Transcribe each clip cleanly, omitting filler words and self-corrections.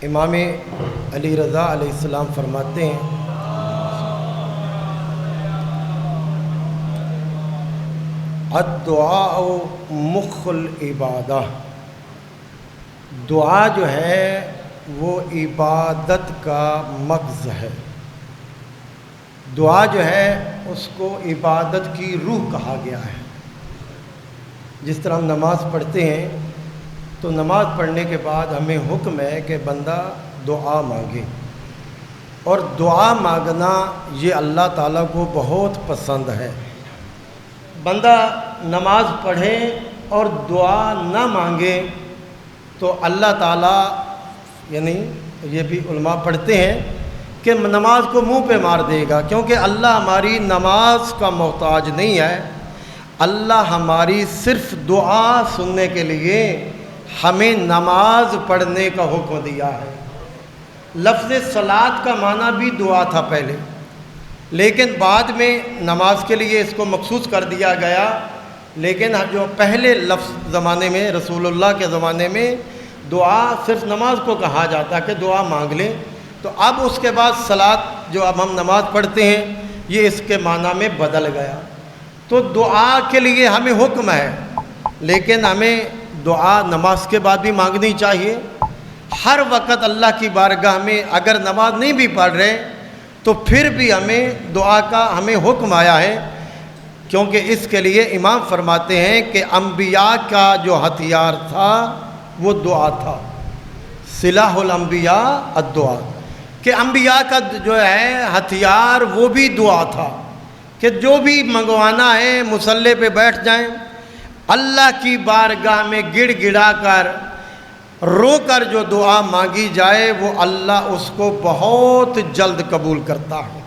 امام علی رضا علیہ السلام فرماتے ہیں الدعاء مخ العبادہ، دعا جو ہے وہ عبادت کا مغز ہے۔ دعا جو ہے اس کو عبادت کی روح کہا گیا ہے۔ جس طرح ہم نماز پڑھتے ہیں تو نماز پڑھنے کے بعد ہمیں حکم ہے کہ بندہ دعا مانگے، اور دعا مانگنا یہ اللہ تعالیٰ کو بہت پسند ہے۔ بندہ نماز پڑھے اور دعا نہ مانگے تو اللہ تعالیٰ، یعنی یہ بھی علماء پڑھتے ہیں کہ نماز کو منہ پہ مار دے گا، کیونکہ اللہ ہماری نماز کا محتاج نہیں ہے۔ اللہ ہماری صرف دعا سننے کے لیے ہمیں نماز پڑھنے کا حکم دیا ہے۔ لفظ صلاۃ کا معنی بھی دعا تھا پہلے، لیکن بعد میں نماز کے لیے اس کو مخصوص کر دیا گیا۔ لیکن جو پہلے لفظ زمانے میں رسول اللہ کے زمانے میں دعا صرف نماز کو کہا جاتا کہ دعا مانگ لیں، تو اب اس کے بعد صلاۃ جو اب ہم نماز پڑھتے ہیں یہ اس کے معنی میں بدل گیا۔ تو دعا کے لیے ہمیں حکم ہے، لیکن ہمیں دعا نماز کے بعد بھی مانگنی چاہیے۔ ہر وقت اللہ کی بارگاہ میں اگر نماز نہیں بھی پڑھ رہے تو پھر بھی ہمیں دعا کا ہمیں حکم آیا ہے، کیونکہ اس کے لیے امام فرماتے ہیں کہ انبیاء کا جو ہتھیار تھا وہ دعا تھا۔ سلاح الانبیاء الدعا، کہ انبیاء کا جو ہے ہتھیار وہ بھی دعا تھا، کہ جو بھی منگوانا ہے مصلی پہ بیٹھ جائیں، اللہ کی بارگاہ میں گڑ گڑا کر رو کر جو دعا مانگی جائے وہ اللہ اس کو بہت جلد قبول کرتا ہے۔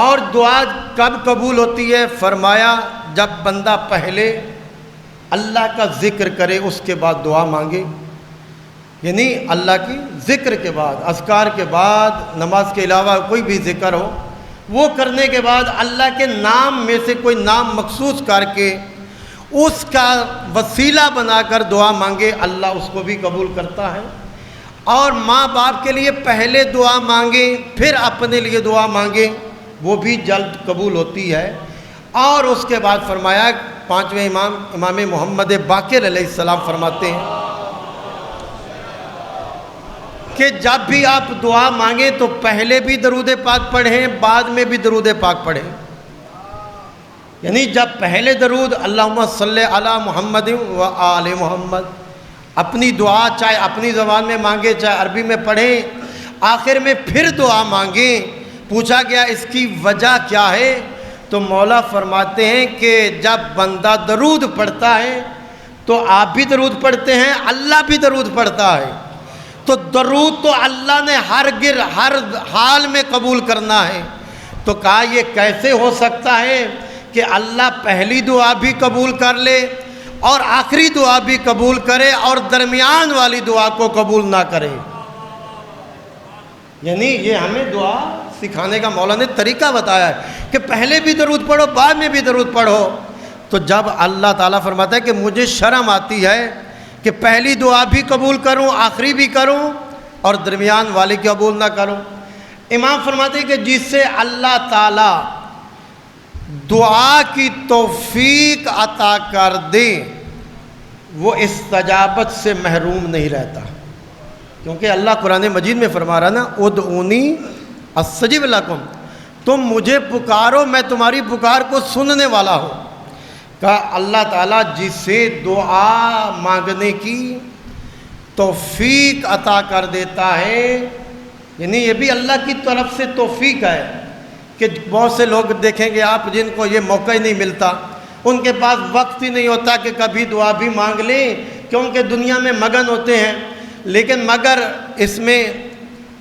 اور دعا کب قبول ہوتی ہے؟ فرمایا جب بندہ پہلے اللہ کا ذکر کرے اس کے بعد دعا مانگے، یعنی اللہ کی ذکر کے بعد، اذکار کے بعد، نماز کے علاوہ کوئی بھی ذکر ہو وہ کرنے کے بعد اللہ کے نام میں سے کوئی نام مخصوص کر کے اس کا وسیلہ بنا کر دعا مانگے، اللہ اس کو بھی قبول کرتا ہے۔ اور ماں باپ کے لیے پہلے دعا مانگے پھر اپنے لیے دعا مانگے، وہ بھی جلد قبول ہوتی ہے۔ اور اس کے بعد فرمایا پانچویں امام محمد باقر علیہ السلام فرماتے ہیں کہ جب بھی آپ دعا مانگیں تو پہلے بھی درود پاک پڑھیں، بعد میں بھی درود پاک پڑھیں۔ یعنی جب پہلے درود اللہم صلی علی محمد و آل محمد، اپنی دعا چاہے اپنی زبان میں مانگے چاہے عربی میں پڑھیں، آخر میں پھر دعا مانگیں۔ پوچھا گیا اس کی وجہ کیا ہے؟ تو مولا فرماتے ہیں کہ جب بندہ درود پڑھتا ہے تو آپ بھی درود پڑھتے ہیں، اللہ بھی درود پڑھتا ہے، تو درود تو اللہ نے ہر حال میں قبول کرنا ہے۔ تو کہا یہ کیسے ہو سکتا ہے کہ اللہ پہلی دعا بھی قبول کر لے اور آخری دعا بھی قبول کرے اور درمیان والی دعا کو قبول نہ کرے؟ یعنی یہ ہمیں دعا سکھانے کا مولا نے طریقہ بتایا ہے کہ پہلے بھی درود پڑھو بعد میں بھی درود پڑھو۔ تو جب اللہ تعالیٰ فرماتا ہے کہ مجھے شرم آتی ہے کہ پہلی دعا بھی قبول کروں آخری بھی کروں اور درمیان والی کی قبول نہ کروں، امام فرماتے ہیں کہ جس سے اللہ تعالیٰ دعا کی توفیق عطا کر دے وہ استجابت سے محروم نہیں رہتا، کیونکہ اللہ قرآن مجید میں فرما رہا نا ادعونی استجب لکم، تم مجھے پکارو میں تمہاری پکار کو سننے والا ہوں۔ کہا اللہ تعالیٰ جسے دعا مانگنے کی توفیق عطا کر دیتا ہے، یعنی یہ بھی اللہ کی طرف سے توفیق ہے کہ بہت سے لوگ دیکھیں گے آپ جن کو یہ موقع ہی نہیں ملتا، ان کے پاس وقت ہی نہیں ہوتا کہ کبھی دعا بھی مانگ لیں، کیونکہ دنیا میں مگن ہوتے ہیں۔ لیکن مگر اس میں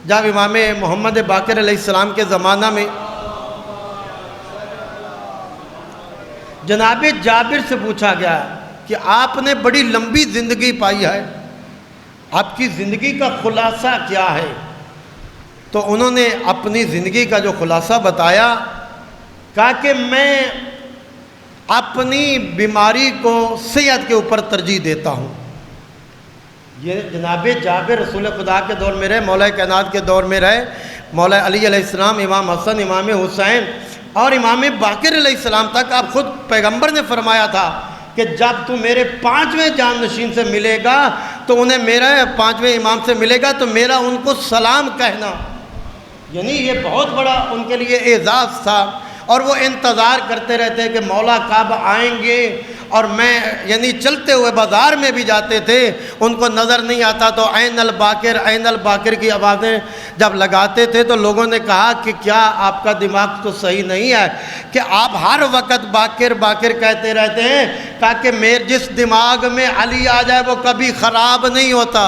جب امام محمد باقر علیہ السلام کے زمانہ میں جناب جابر سے پوچھا گیا کہ آپ نے بڑی لمبی زندگی پائی ہے، آپ کی زندگی کا خلاصہ کیا ہے؟ تو انہوں نے اپنی زندگی کا جو خلاصہ بتایا، کہا کہ میں اپنی بیماری کو صحت کے اوپر ترجیح دیتا ہوں، یہ جناب جابر رسول خدا کے دور میں رہے، مولا کائنات کے دور میں رہے، مولا علی علیہ السلام، امام حسن، امام حسین اور امام باقر علیہ السلام تک آپ خود پیغمبر نے فرمایا تھا کہ جب تو میرے 5ویں جانشین سے ملے گا تو انہیں میرا 5ویں امام سے ملے گا تو میرا ان کو سلام کہنا. یعنی یہ بہت بڑا ان کے لیے اعزاز تھا، اور وہ انتظار کرتے رہتے کہ مولا کب آئیں گے. اور میں یعنی چلتے ہوئے بازار میں بھی جاتے تھے، ان کو نظر نہیں آتا تو عین الباقر عین الباقر کی آوازیں جب لگاتے تھے تو لوگوں نے کہا کہ کیا آپ کا دماغ تو صحیح نہیں ہے کہ آپ ہر وقت باقر باقر کہتے رہتے ہیں؟ کہا کہ جس دماغ میں علی آ جائے وہ کبھی خراب نہیں ہوتا.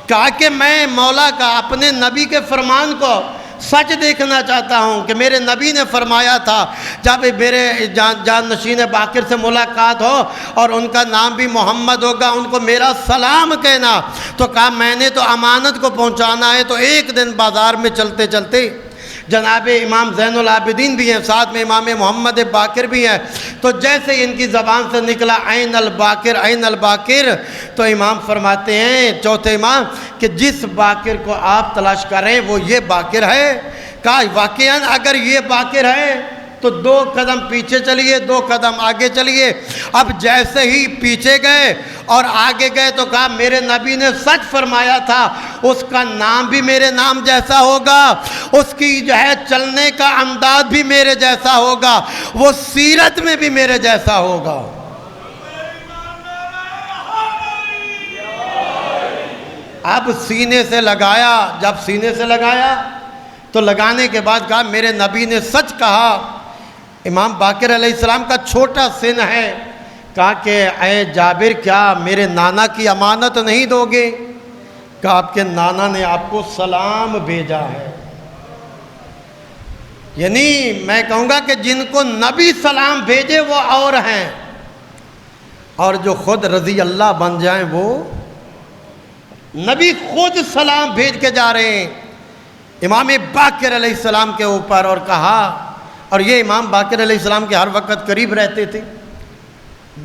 کہا کہ میں مولا کا اپنے نبی کے فرمان کو سچ دیکھنا چاہتا ہوں کہ میرے نبی نے فرمایا تھا جب میرے جانشین باقر سے ملاقات ہو اور ان کا نام بھی محمد ہوگا ان کو میرا سلام کہنا. تو کہا میں نے تو امانت کو پہنچانا ہے. تو ایک دن بازار میں چلتے چلتے جناب امام زین العابدین بھی ہیں، ساتھ میں امام محمد باقر بھی ہیں، تو جیسے ان کی زبان سے نکلا عین الباقر عین الباقر، تو امام فرماتے ہیں چوتھے امام کہ جس باقر کو آپ تلاش کر رہے ہیں وہ یہ باقر ہے. کہا واقعاً اگر یہ باقر ہے تو 2 قدم پیچھے چلیے، 2 قدم آگے چلیے. اب جیسے ہی پیچھے گئے اور آگے گئے تو کہا میرے نبی نے سچ فرمایا تھا، اس کا نام بھی میرے نام جیسا ہوگا، اس کی جو ہے چلنے کا انداز بھی میرے جیسا ہوگا، وہ سیرت میں بھی میرے جیسا ہوگا. اب سینے سے لگایا، جب سینے سے لگایا تو لگانے کے بعد کہا میرے نبی نے سچ کہا. امام باقر علیہ السلام کا چھوٹا سن ہے. کہا کہ اے جابر کیا میرے نانا کی امانت نہیں دو گے؟ کہا آپ کے نانا نے آپ کو سلام بھیجا ہے. یعنی میں کہوں گا کہ جن کو نبی سلام بھیجے وہ اور ہیں، اور جو خود رضی اللہ بن جائیں وہ نبی خود سلام بھیج کے جا رہے ہیں امام باقر علیہ السلام کے اوپر. اور کہا، اور یہ امام باقر علیہ السلام کے ہر وقت قریب رہتے تھے،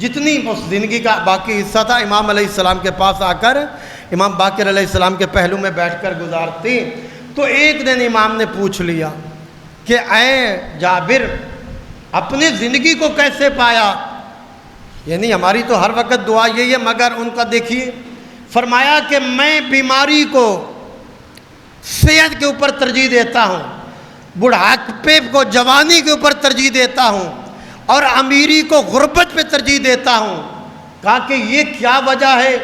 جتنی اس زندگی کا باقی حصہ تھا امام علیہ السلام کے پاس آ کر امام باقر علیہ السلام کے پہلو میں بیٹھ کر گزارتے. تو ایک دن امام نے پوچھ لیا کہ اے جابر اپنی زندگی کو کیسے پایا؟ یعنی ہماری تو ہر وقت دعا یہی ہے، مگر ان کا دیکھیے فرمایا کہ میں بیماری کو صحت کے اوپر ترجیح دیتا ہوں، بڑھاپے کو جوانی کے اوپر ترجیح دیتا ہوں، اور امیری کو غربت پہ ترجیح دیتا ہوں. کہا کہ یہ کیا وجہ ہے؟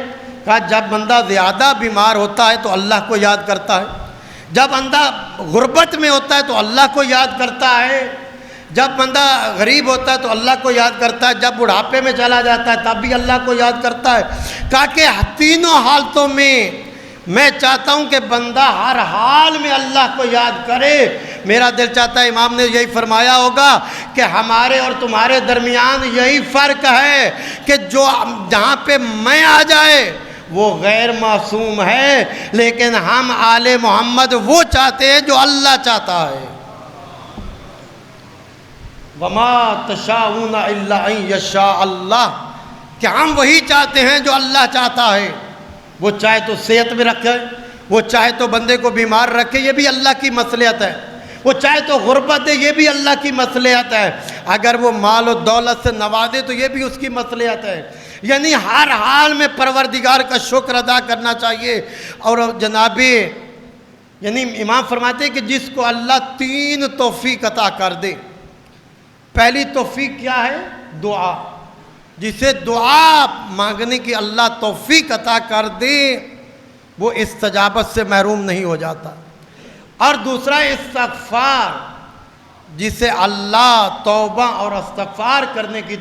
کہا جب بندہ زیادہ بیمار ہوتا ہے تو اللہ کو یاد کرتا ہے، جب بندہ غربت میں ہوتا ہے تو اللہ کو یاد کرتا ہے، جب بندہ غریب ہوتا ہے تو اللہ کو یاد کرتا ہے، جب بڑھاپے میں چلا جاتا ہے تب بھی اللہ کو یاد کرتا ہے. کہا کہ تینوں حالتوں میں میں چاہتا ہوں کہ بندہ ہر حال میں اللہ کو یاد کرے. میرا دل چاہتا ہے امام نے یہی فرمایا ہوگا کہ ہمارے اور تمہارے درمیان یہی فرق ہے کہ جو جہاں پہ میں آ جائے وہ غیر معصوم ہے، لیکن ہم آل محمد وہ چاہتے ہیں جو اللہ چاہتا ہے. وَمَا تَشَاءُونَ إِلَّا أَن يَشَاءَ اللَّهُ، کہ ہم وہی چاہتے ہیں جو اللہ چاہتا ہے. وہ چاہے تو صحت میں رکھے، وہ چاہے تو بندے کو بیمار رکھے، یہ بھی اللہ کی مصلحت ہے. وہ چاہے تو غربت دے، یہ بھی اللہ کی مصلحت ہے. اگر وہ مال و دولت سے نوازے تو یہ بھی اس کی مصلحت ہے. یعنی ہر حال میں پروردگار کا شکر ادا کرنا چاہیے. اور جناب یعنی امام فرماتے ہیں کہ جس کو اللہ 3 توفیق عطا کر دے. پہلی توفیق کیا ہے؟ دعا. جسے دعا مانگنے کی اللہ توفیق عطا کر دے وہ استجابت سے محروم نہیں ہو جاتا. اور دوسرا استغفار، جسے اللہ توبہ اور استغفار کرنے کی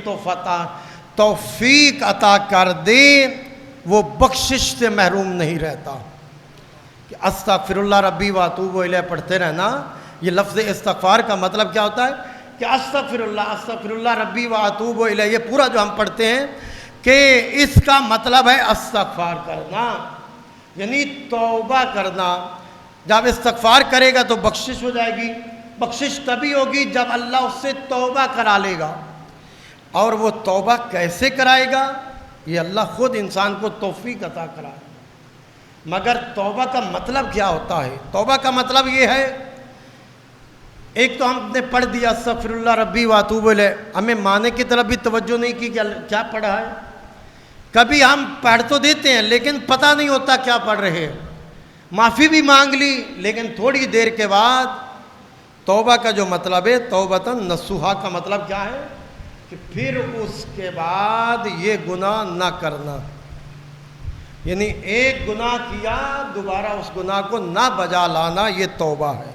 توفیق عطا کر دے وہ بخشش سے محروم نہیں رہتا. کہ استغفر اللہ ربی واتوب الیہ پڑھتے رہنا، یہ لفظ استغفار کا مطلب کیا ہوتا ہے کہ استغفر اللہ ربی واتوب الیہ، یہ پورا جو ہم پڑھتے ہیں کہ اس کا مطلب ہے استغفار کرنا، یعنی توبہ کرنا. جب استغفار کرے گا تو بخشش ہو جائے گی. بخشش تبھی ہوگی جب اللہ اس سے توبہ کرا لے گا. اور وہ توبہ کیسے کرائے گا؟ یہ اللہ خود انسان کو توفیق عطا کرا ہے۔ مگر توبہ کا مطلب کیا ہوتا ہے؟ توبہ کا مطلب یہ ہے، ایک تو ہم نے پڑھ دیا استغفر اللہ ربی واتوب الیہ، ہمیں معنی کی طرف بھی توجہ نہیں کی کہ کیا پڑھا ہے۔ کبھی ہم پڑھ تو دیتے ہیں لیکن پتہ نہیں ہوتا کیا پڑھ رہے ہیں، معافی بھی مانگ لی لیکن تھوڑی دیر کے بعد توبہ کا جو مطلب ہے توبۃ نصوحا کا مطلب کیا ہے کہ پھر اس کے بعد یہ گناہ نہ کرنا، یعنی ایک گناہ کیا دوبارہ اس گناہ کو نہ بجا لانا، یہ توبہ ہے۔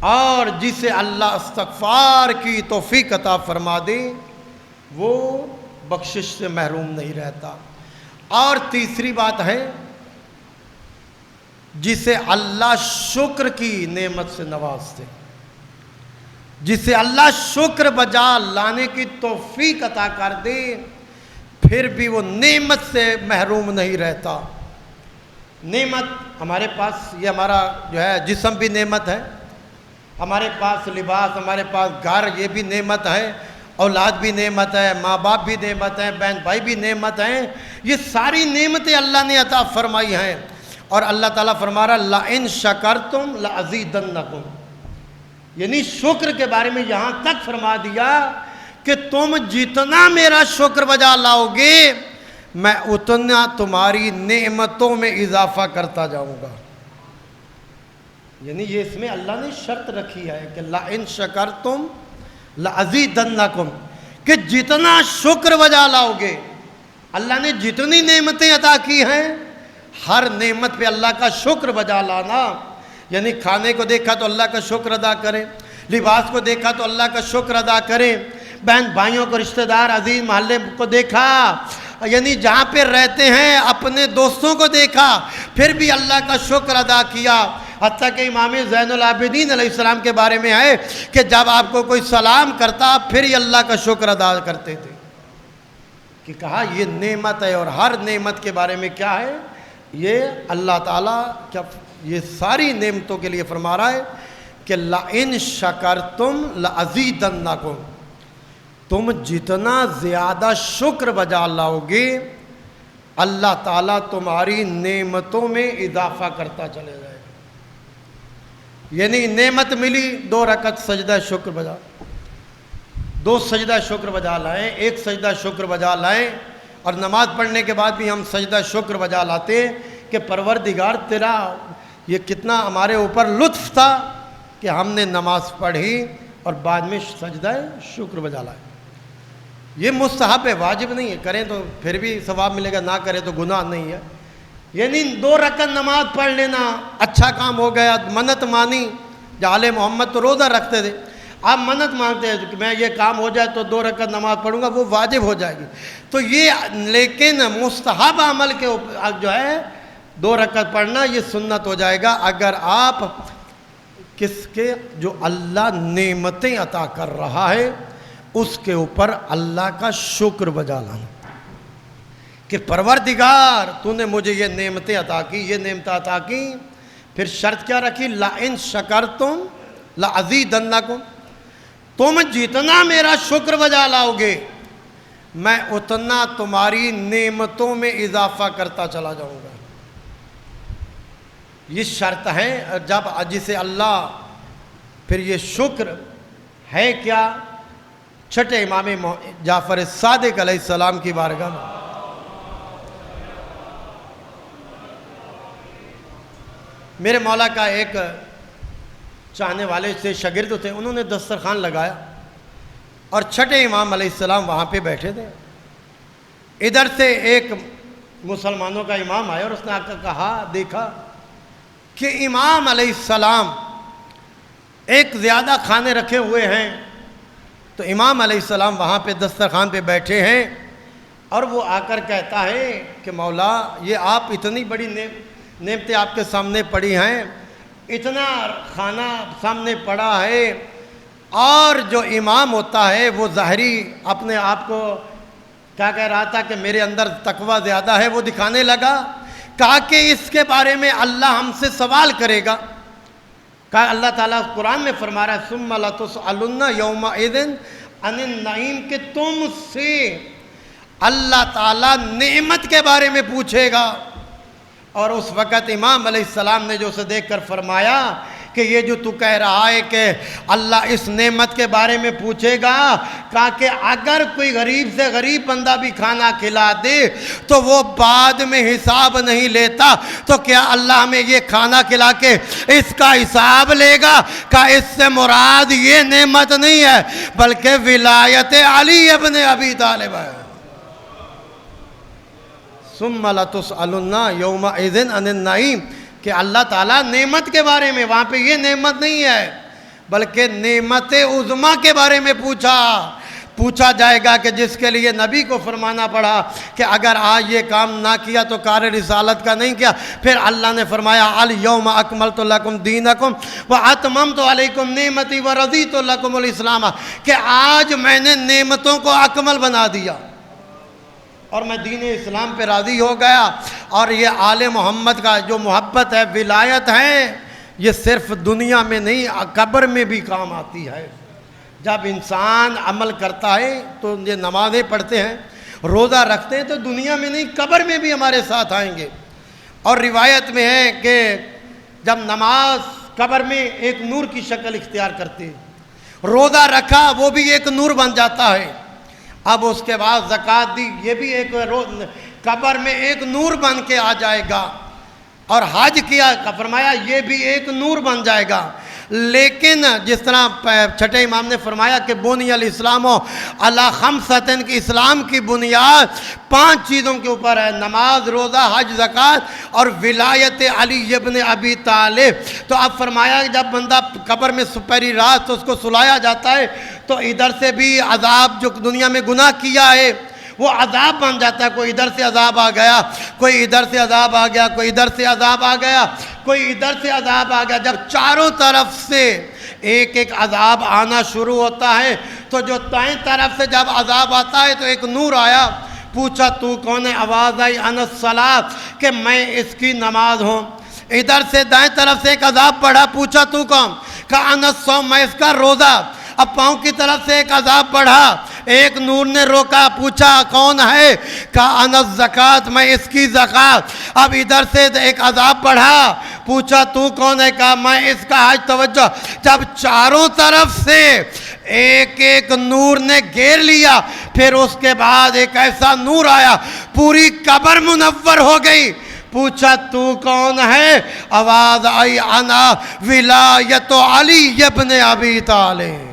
اور جسے اللہ استغفار کی توفیق عطا فرما دے وہ بخشش سے محروم نہیں رہتا۔ اور تیسری بات ہے جسے اللہ شکر کی نعمت سے نواز دے، جسے اللہ شکر بجا لانے کی توفیق عطا کر دے، پھر بھی وہ نعمت سے محروم نہیں رہتا۔ نعمت ہمارے پاس، یہ ہمارا جو ہے جسم بھی نعمت ہے، ہمارے پاس لباس، ہمارے پاس گھر، یہ بھی نعمت ہے، اولاد بھی نعمت ہے، ماں باپ بھی نعمت ہیں، بہن بھائی بھی نعمت ہیں، یہ ساری نعمتیں اللہ نے عطا فرمائی ہیں۔ اور اللہ تعالیٰ فرما رہا لَإِن شَكَرْتُمْ لَأَزِيدَنَّكُمْ، یعنی شکر کے بارے میں یہاں تک فرما دیا کہ تم جتنا میرا شکر بجا لاؤ گے میں اتنا تمہاری نعمتوں میں اضافہ کرتا جاؤں گا۔ یعنی یہ اس میں اللہ نے شرط رکھی ہے کہ لَإِن شَكَرْتُمْ لَأَزِيدَنَّكُمْ، کہ جتنا شکر بجا لاؤ گے، اللہ نے جتنی نعمتیں عطا کی ہیں ہر نعمت پہ اللہ کا شکر بجا لانا، یعنی کھانے کو دیکھا تو اللہ کا شکر ادا کریں، لباس کو دیکھا تو اللہ کا شکر ادا کریں، بہن بھائیوں کو، رشتہ دار، عزیز محلے کو دیکھا، یعنی جہاں پہ رہتے ہیں اپنے دوستوں کو دیکھا پھر بھی اللہ کا شکر ادا کیا۔ حتیٰ کہ امام زین العابدین علیہ السلام کے بارے میں ہے کہ جب آپ کو کوئی سلام کرتا پھر ہی اللہ کا شکر ادا کرتے تھے، کہ کہا یہ نعمت ہے۔ اور ہر نعمت کے بارے میں کیا ہے، یہ اللہ تعالیٰ کیا یہ ساری نعمتوں کے لیے فرما رہا ہے کہ لَإِن شَكَرْتُمْ لَأَزِيدَنَّكُمْ، تم جتنا زیادہ شکر بجا لاؤ گے اللہ تعالیٰ تمہاری نعمتوں میں اضافہ کرتا چلے جائے گا۔ یعنی نعمت ملی، 2 رکعت سجدہ شکر بجا، 2 سجدہ شکر بجا لائیں، 1 سجدہ شکر بجا لائیں، اور نماز پڑھنے کے بعد بھی ہم سجدہ شکر بجا لاتے کہ پروردگار تیرا یہ کتنا ہمارے اوپر لطف تھا کہ ہم نے نماز پڑھی اور بعد میں سجدہ شکر بجا لائے۔ یہ مستحب ہے، واجب نہیں ہے، کریں تو پھر بھی ثواب ملے گا، نہ کریں تو گناہ نہیں ہے۔ یعنی 2 رکعت نماز پڑھ لینا اچھا کام ہو گیا، منت مانی۔ آل محمد تو روزہ رکھتے تھے، آپ منت مانگتے ہیں کہ میں یہ کام ہو جائے تو 2 رکعت نماز پڑھوں گا، وہ واجب ہو جائے گی۔ تو یہ لیکن مستحب عمل کے جو ہے 2 رکعت پڑھنا یہ سنت ہو جائے گا اگر آپ کس کے جو اللہ نعمتیں عطا کر رہا ہے اس کے اوپر اللہ کا شکر بجا لانا کہ پروردگار تو نے مجھے یہ نعمتیں عطا کی، یہ نعمتیں عطا کی۔ پھر شرط کیا رکھی، لَإِن شَكَرْتُمْ لَأَزِيدَنَّكُمْ، تم جتنا میرا شکر بجا لاؤ گے میں اتنا تمہاری نعمتوں میں اضافہ کرتا چلا جاؤں گا۔ یہ شرط ہے جب جسے اللہ پھر یہ شکر ہے کیا، چھٹے امام جعفر صادق علیہ السلام کی بارگاہ میں میرے مولا کا ایک چاہنے والے سے شاگرد تھے، انہوں نے دسترخوان لگایا اور چھٹے امام علیہ السلام وہاں پہ بیٹھے تھے۔ ادھر سے ایک مسلمانوں کا امام آیا اور اس نے آ کر کہا، دیکھا کہ امام علیہ السلام ایک زیادہ کھانے رکھے ہوئے ہیں، تو امام علیہ السلام وہاں پہ دسترخوان پہ بیٹھے ہیں اور وہ آ کر کہتا ہے کہ مولا یہ آپ اتنی بڑی نعمتیں آپ کے سامنے پڑی ہیں، اتنا کھانا سامنے پڑا ہے، اور جو امام ہوتا ہے وہ ظاہری اپنے آپ کو کیا کہہ رہا تھا کہ میرے اندر تقوی زیادہ ہے، وہ دکھانے لگا۔ کہا کہ اس کے بارے میں اللہ ہم سے سوال کرے گا۔ کہا اللہ تعالیٰ قرآن میں فرما رہا ہے ثُمَّ لَتُسْأَلُنَّ يَوْمَئِذٍ عَنِ النَّعِيمِ، کہ تم سے اللہ تعالیٰ نعمت کے بارے میں پوچھے گا۔ اور اس وقت امام علیہ السلام نے جو اسے دیکھ کر فرمایا کہ یہ جو تو کہہ رہا ہے کہ اللہ اس نعمت کے بارے میں پوچھے گا، کہا کہ اگر کوئی غریب سے غریب بندہ بھی کھانا کھلا دے تو وہ بعد میں حساب نہیں لیتا، تو کیا اللہ ہمیں یہ کھانا کھلا کے اس کا حساب لے گا؟ کہ اس سے مراد یہ نعمت نہیں ہے بلکہ ولایت علی ابن ابی طالب ہے۔ ثم لتسألن یومئذ عن النعیم، کہ اللہ تعالیٰ نعمت کے بارے میں، وہاں پہ یہ نعمت نہیں ہے بلکہ نعمت عظمیٰ کے بارے میں پوچھا جائے گا، کہ جس کے لیے نبی کو فرمانا پڑا کہ اگر آج یہ کام نہ کیا تو کار رسالت کا نہیں کیا۔ پھر اللہ نے فرمایا الیوم اکملت لکم دینکم واتممت علیکم نعمتی ورضیت لکم الاسلام، کہ آج میں نے نعمتوں کو اکمل بنا دیا اور میں دین اسلام پہ راضی ہو گیا۔ اور یہ آل محمد کا جو محبت ہے، ولایت ہے، یہ صرف دنیا میں نہیں قبر میں بھی کام آتی ہے۔ جب انسان عمل کرتا ہے تو یہ نمازیں پڑھتے ہیں، روزہ رکھتے ہیں، تو دنیا میں نہیں قبر میں بھی ہمارے ساتھ آئیں گے۔ اور روایت میں ہے کہ جب نماز قبر میں ایک نور کی شکل اختیار کرتے ہیں، روزہ رکھا وہ بھی ایک نور بن جاتا ہے، اب اس کے بعد زکوٰۃ دی یہ بھی ایک قبر میں ایک نور بن کے آ جائے گا، اور حج کیا فرمایا یہ بھی ایک نور بن جائے گا۔ لیکن جس طرح چھٹے امام نے فرمایا کہ بنی الاسلام علی خمسۃ، کہ اسلام کی بنیاد 5 چیزوں کے اوپر ہے، نماز، روزہ، حج، زکوٰۃ اور ولایت علی ابن ابی طالب۔ تو اب فرمایا جب بندہ قبر میں سپہری رات تو اس کو سلایا جاتا ہے تو ادھر سے بھی عذاب، جو دنیا میں گناہ کیا ہے وہ عذاب بن جاتا ہے، کوئی ادھر سے عذاب آ گیا، کوئی ادھر سے عذاب آ گیا، کوئی ادھر سے عذاب آ گیا، کوئی ادھر سے عذاب آ گیا۔ جب چاروں طرف سے ایک ایک عذاب آنا شروع ہوتا ہے تو جو دائیں طرف سے جب عذاب آتا ہے تو ایک نور آیا، پوچھا تو کون ہے؟ آواز آئی انا الصلاۃ، کہ میں اس کی نماز ہوں۔ ادھر سے دائیں طرف سے ایک عذاب پڑھا، پوچھا تو کون؟ کہا انا الصوم، میں اس کا روزہ۔ اب پاؤں کی طرف سے ایک عذاب پڑھا، ایک نور نے روکا، پوچھا کون ہے؟ کہا انا الزکوٰۃ، میں اس کی زکوٰۃ۔ اب ادھر سے ایک عذاب پڑھا، پوچھا تو کون ہے؟ کہا میں اس کا حج۔ توجہ، جب چاروں طرف سے ایک ایک نور نے گھیر لیا، پھر اس کے بعد ایک ایسا نور آیا، پوری قبر منور ہو گئی۔ پوچھا تو کون ہے؟ آواز آئی انا ولایت علی ابن ابی طالب۔